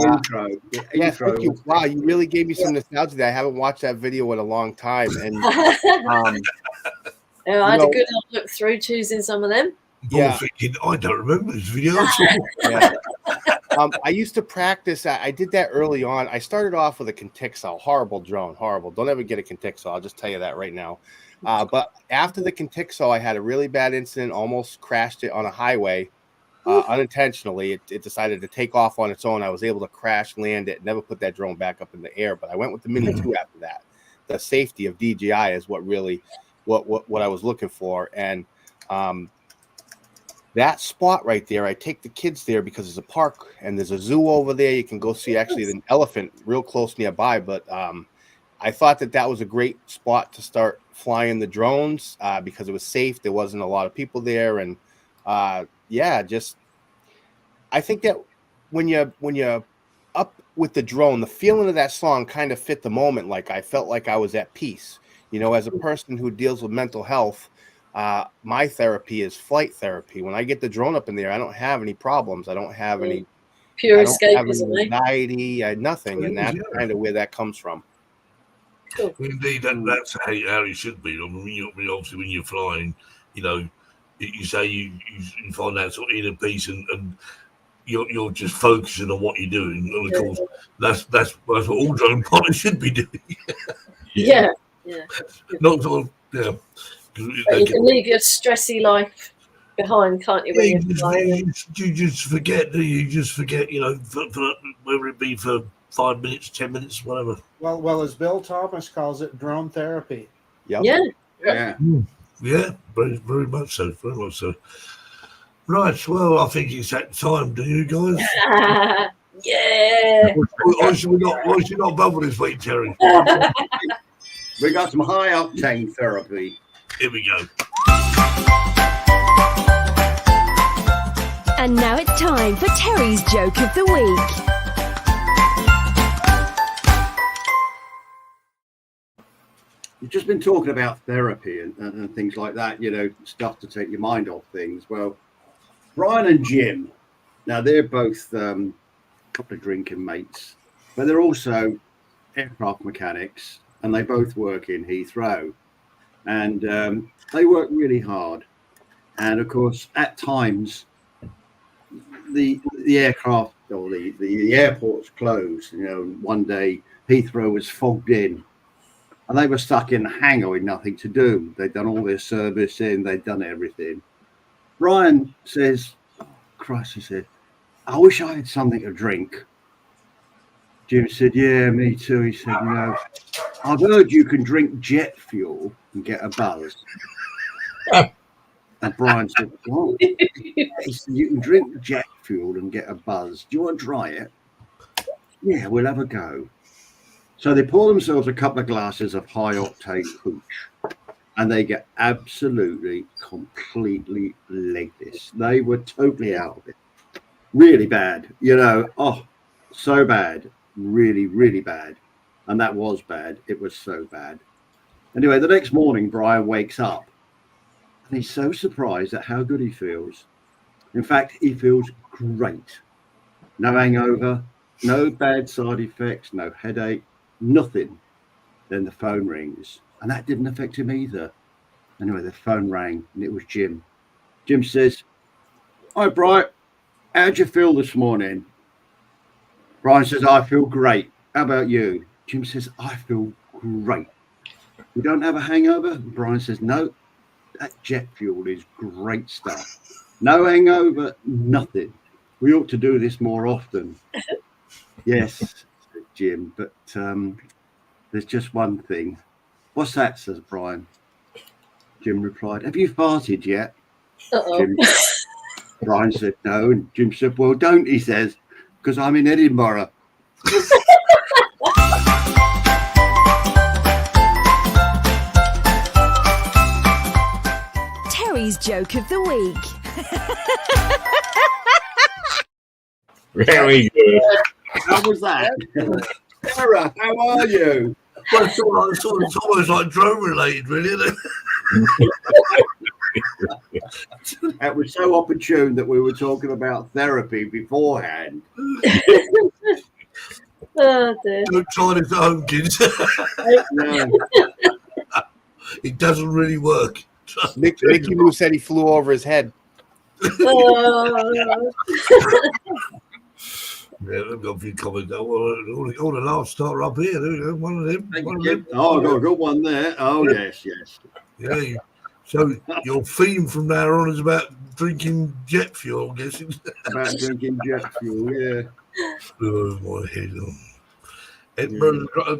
intro. Yeah, thank you. Wow, you really gave me some nostalgia there. I haven't watched that video in a long time. And yeah, I had a good look through choosing some of them. Yeah, thinking, I don't remember this video at all. Yeah. I used to practice. I did that early on. I started off with a Contixel, horrible drone, horrible. Don't ever get a Contixel. I'll just tell you that right now. But after the Contixel, I had a really bad incident. Almost crashed it on a highway unintentionally. It decided to take off on its own. I was able to crash land it. Never put that drone back up in the air. But I went with the Mini 2 after that. The safety of DJI is what really what I was looking for. And that spot right there, I take the kids there because there's a park and there's a zoo over there. You can go see actually an elephant real close nearby. But I thought that was a great spot to start flying the drones because it was safe. There wasn't a lot of people there. And just I think that when you're up with the drone, the feeling of that song kind of fit the moment. Like I felt like I was at peace. You know, as a person who deals with mental health, my therapy is flight therapy. When I get the drone up in there, I don't have any problems. I don't have any pure escapism, anxiety, nothing, and that's kind of where that comes from. Cool. Indeed, that's how it should be. I mean, obviously, when you're flying, you know, you say you find that sort of inner peace, and you're just focusing on what you're doing. And of course, that's what all drone pilots should be doing. Yeah. Not sort of, But you can leave your stressy life behind, can't you? When you're flying? You just forget, do you? Just forget, you know, for whether it be for 5 minutes, 10 minutes, whatever. Well, as Bill Thomas calls it, drone therapy. Yep. Yeah. Yeah, very, very much so. Very much so. Right. Well, I think it's that time. Do you guys? Yeah. Why should we not bubble this week, Terry? We got some high octane therapy. Here we go. And now it's time for Terry's Joke of the Week. You've just been talking about therapy and things like that, you know, stuff to take your mind off things. Well, Brian and Jim, now they're both a couple of drinking mates, but they're also aircraft mechanics, and they both work in Heathrow. And they work really hard. And of course, at times, the aircraft or the airport's closed. You know, one day Heathrow was fogged in, and they were stuck in the hangar with nothing to do. They'd done all their servicing, they'd done everything. Brian says, oh, Christ, he said, I wish I had something to drink. Jim said, yeah, me too. He said, you know, I've heard you can drink jet fuel and get a buzz. And Brian said, what? He said, you can drink jet fuel and get a buzz. Do you want to try it? Yeah, we'll have a go. So they pour themselves a couple of glasses of high octane hooch, and they get absolutely, completely legless. They were totally out of it. Really bad, you know. Oh, so bad. Really, really bad. And that was bad. It was so bad. Anyway, the next morning, Brian wakes up and he's so surprised at how good he feels. In fact, he feels great. No hangover, no bad side effects, no headache, nothing. Then the phone rings, and that didn't affect him either. Anyway, the phone rang, and it was Jim. Jim says, hi, Brian. How'd you feel this morning? Brian says, I feel great. How about you? Jim says, I feel great. You don't have a hangover? Brian says, no, that jet fuel is great stuff. No hangover, nothing. We ought to do this more often. Yes, said Jim, but there's just one thing. What's that, says Brian. Jim replied, have you farted yet? Brian said, no. And Jim said, well, don't, he says, because I'm in Edinburgh. Terry's Joke of the Week. Very good. How was that? Sarah, how are you? Well, it's almost like drone related, really, isn't it? That was so opportune that we were talking about therapy beforehand. Oh dear. Don't try this at home, kids. No. It doesn't really work. Mickey Mouse said he flew over his head. Oh. Yeah, I've got a few comments. All the laughs start up here. There we go. One of them. Oh, I got a good one there. Oh, yes. Yeah. So your theme from now on is about drinking jet fuel, I'm guessing. About drinking jet fuel, yeah. Oh, my head.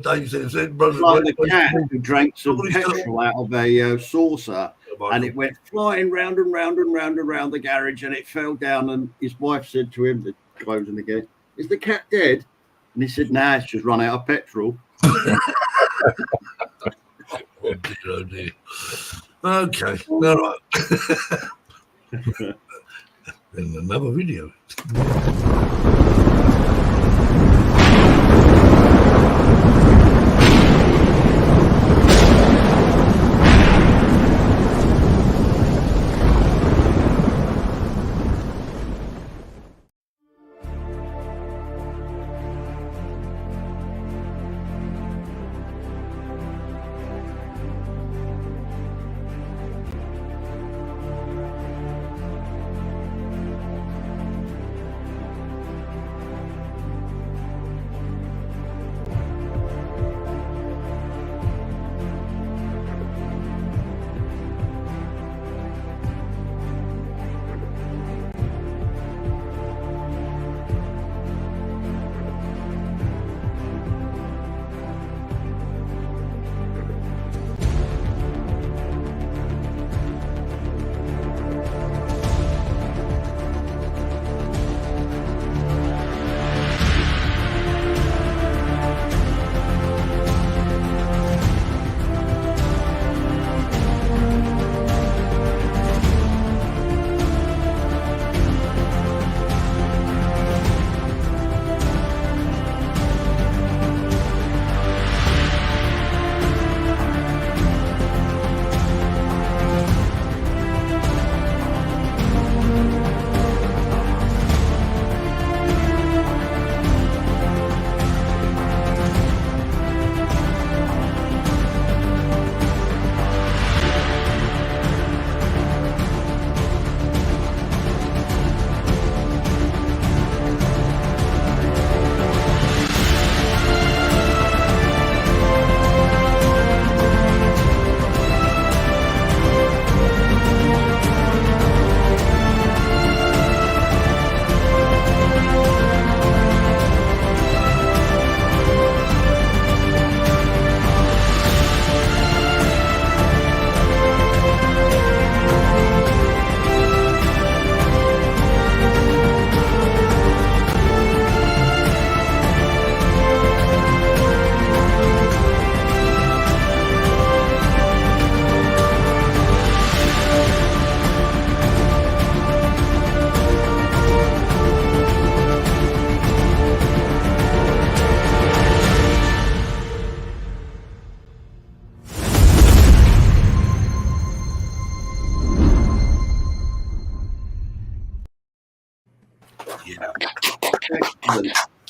Dave says Edinburgh. Like the cat who drank some petrol out of a saucer, and it went flying round and round and round and round the garage, and it fell down. And his wife said to him, closing the gate, "Is the cat dead?" And he said, "Nah, it's just run out of petrol." Oh dear. Okay, all right. Then another video.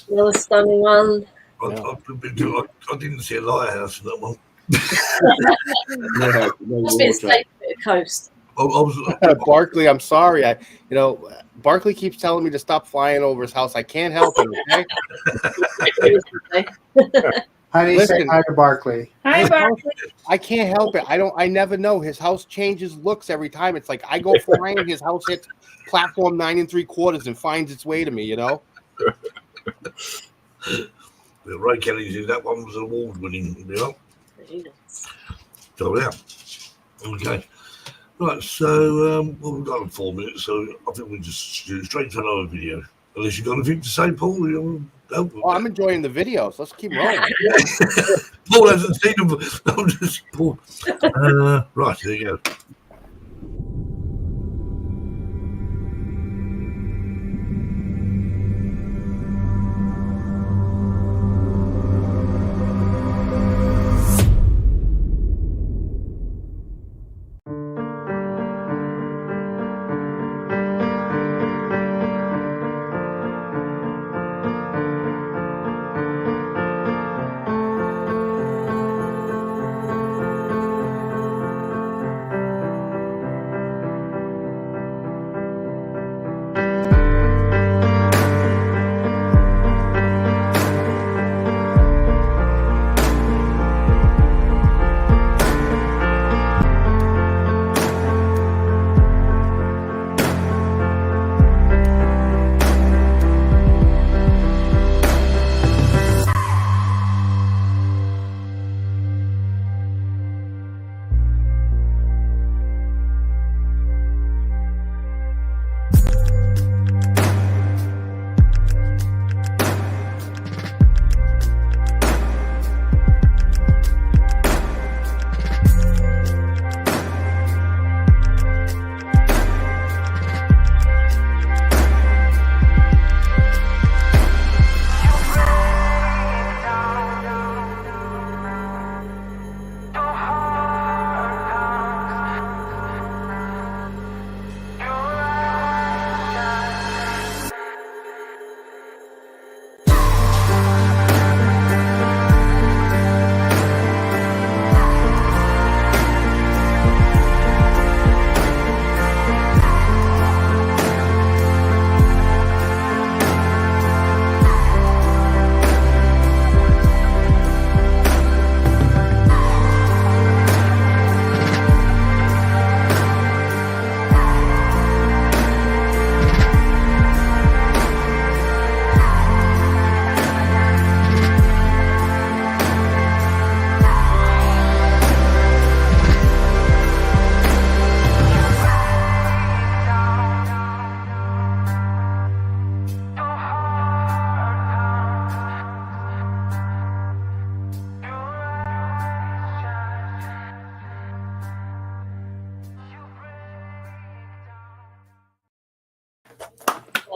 Another stunning one. I didn't see a lighthouse in that one. Must be a safe bit of coast. Barkley, I'm sorry. Barkley keeps telling me to stop flying over his house. I can't help it. Okay. Honey, say hi to Barkley. Hi, Barkley. I can't help it. I never know. His house changes looks every time. It's like I go flying, his house hits platform 9 3/4 and finds its way to me. Ray Kelly said that one was award winning. So yeah. Okay. Right, so we've got 4 minutes, so I think we'll just do straight to another video. Unless you've got anything to say, Paul. I'm enjoying the videos. Let's keep rolling. Paul hasn't seen them. I'm just Paul. Right, there you go.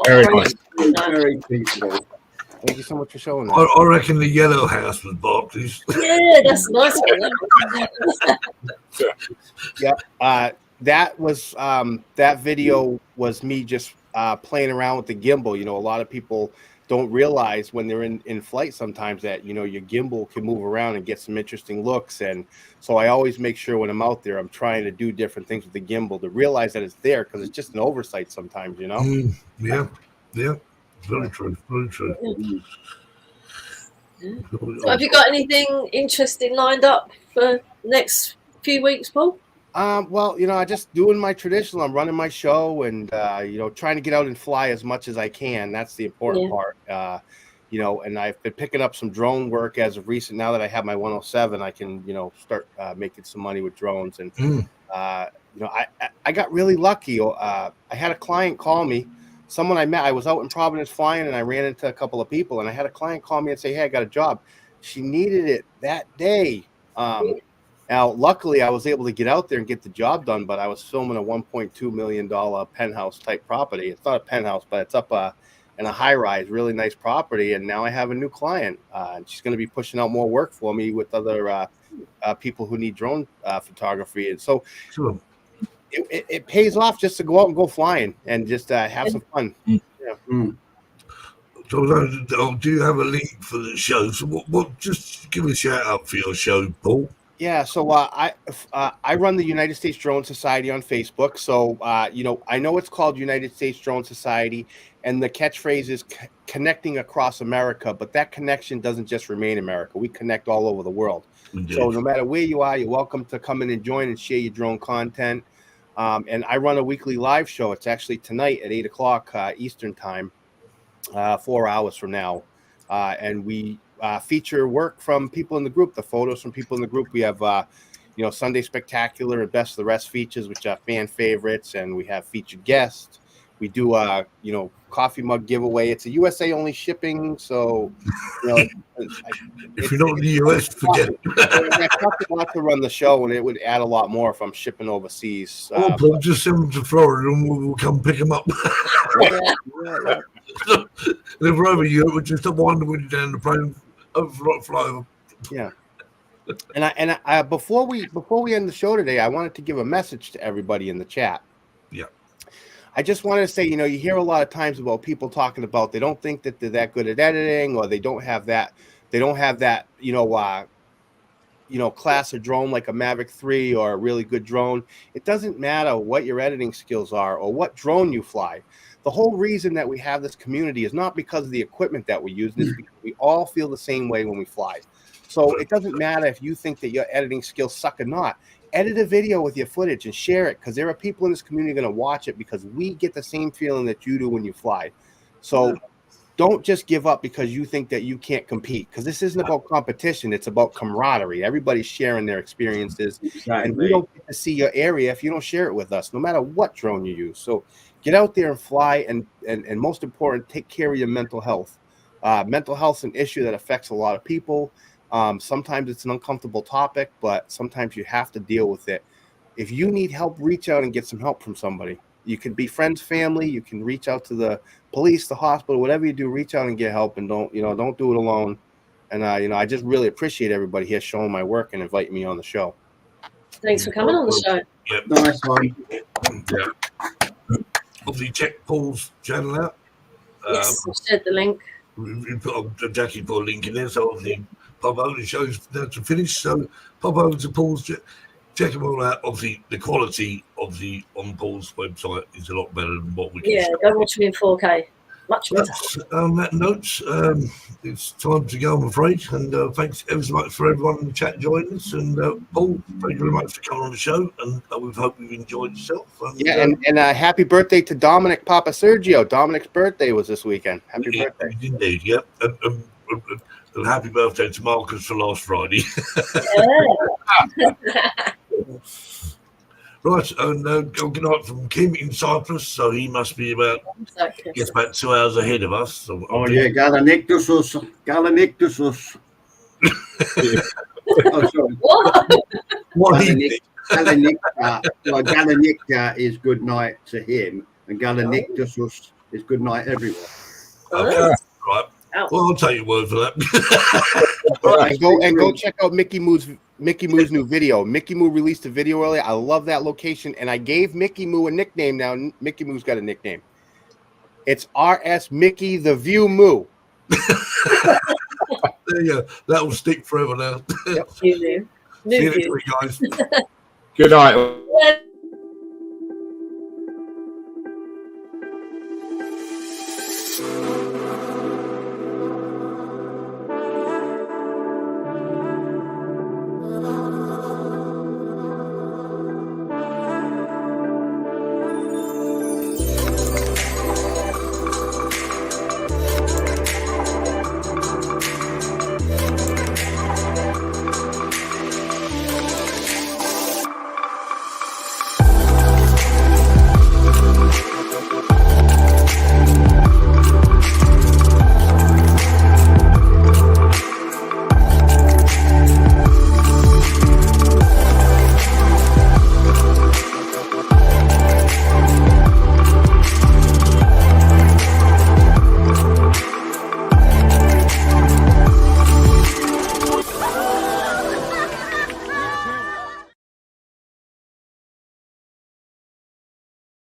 Very nice. Very peaceful. Thank you so much for showing that. I reckon the yellow house was Barclays. Yeah, that's a nice one. Yeah, that was that video was me just playing around with the gimbal. You know, a lot of people don't realize when they're in flight sometimes that, you know, your gimbal can move around and get some interesting looks. And so I always make sure when I'm out there, I'm trying to do different things with the gimbal to realize that it's there, because it's just an oversight sometimes, you know. Yeah, very true, very true. So have you got anything interesting lined up for next few weeks, Paul? Well, you know, I just doing my traditional. I'm running my show and, you know, trying to get out and fly as much as I can. That's the important part. You know, and I've been picking up some drone work as of recent. Now that I have my 107, I can, you know, start making some money with drones. And, you know, I got really lucky. I had a client call me. Someone I met, I was out in Providence flying, and I ran into a couple of people, and I had a client call me and say, hey, I got a job. She needed it that day. Now, luckily, I was able to get out there and get the job done, but I was filming a $1.2 million penthouse type property. It's not a penthouse, but it's up in a high rise, really nice property. And now I have a new client. And she's going to be pushing out more work for me with other people who need drone photography. And so it pays off just to go out and go flying and just have some fun. So, do you have a link for the show? So, what? Just give a shout out for your show, Paul. Yeah, so I run the United States Drone Society on Facebook. So you know, I know it's called United States Drone Society, and the catchphrase is connecting across America. But that connection doesn't just remain America. We connect all over the world. Indeed. So no matter where you are, you're welcome to come in and join and share your drone content. And I run a weekly live show. It's actually tonight at 8 o'clock Eastern time, 4 hours from now, and we feature work from people in the group, the photos from people in the group. We have, you know, Sunday Spectacular and Best of the Rest features, which are fan favorites, and we have featured guests. We do, you know, coffee mug giveaway. It's a USA only shipping, so you know, if you're not in the US, forget it. I cost a lot to run the show, and it would add a lot more if I'm shipping overseas. Paul, just send them to Florida, and we'll come pick them up. So, if we're over here, we'll just wind the window down the plane, fly over. Yeah. And I before we end the show today, I wanted to give a message to everybody in the chat. Yeah. I just wanted to say, you know, you hear a lot of times about people talking about they don't think that they're that good at editing, or they don't have that, you know, class of drone like a Mavic 3 or a really good drone. It doesn't matter what your editing skills are or what drone you fly. The whole reason that we have this community is not because of the equipment that we use, it's because we all feel the same way when we fly. So it doesn't matter if you think that your editing skills suck or not. Edit a video with your footage and share it, because there are people in this community going to watch it, because we get the same feeling that you do when you fly. So don't just give up because you think that you can't compete, because this isn't about competition. It's about camaraderie. Everybody's sharing their experiences. Exactly. And we don't get to see your area if you don't share it with us, no matter what drone you use. So get out there and fly, and most important, take care of your mental health. Mental health is an issue that affects a lot of people. Sometimes it's an uncomfortable topic, but sometimes you have to deal with it. If you need help, reach out and get some help from somebody. You can be friends, family. You can reach out to the police, the hospital, whatever you do. Reach out and get help, and don't do it alone. And you know, I just really appreciate everybody here showing my work and inviting me on the show. Thanks for coming on the show. Yep. Nice one. Yeah. Obviously, check Paul's channel out. Yes, I've shared the link. We Jackie put a link in there, so obviously pop over. The show's now to finish, so pop over to Paul's. Check them all out. Obviously, the quality of on Paul's website is a lot better than what we can. Yeah, go watch me in 4K. Much better. On that note, it's time to go, I'm afraid. And thanks ever so much for everyone in the chat joining us. And Paul, thank you very much for coming on the show. And we hope you've enjoyed yourself. And happy birthday to Dominic Papa Sergio. Dominic's birthday was this weekend. Happy birthday. Indeed, yeah. And happy birthday to Marcus for last Friday. Right, and good night from Kim in Cyprus. So he must be about 2 hours ahead of us. So Galanictusus. Oh, sorry. What? Galanicta is good night to him, and Galanictusus It's good night, everyone. Okay. Right. Well, I'll take your word for that. All right, go check out Mickey Moo's new video. Mickey Moo released a video earlier. I love that location, and I gave Mickey Moo a nickname. Now Mickey Moo's got a nickname. It's RS Mickey the View Moo. There you go. That will stick forever now. Yep. New See you next week, guys. Good night.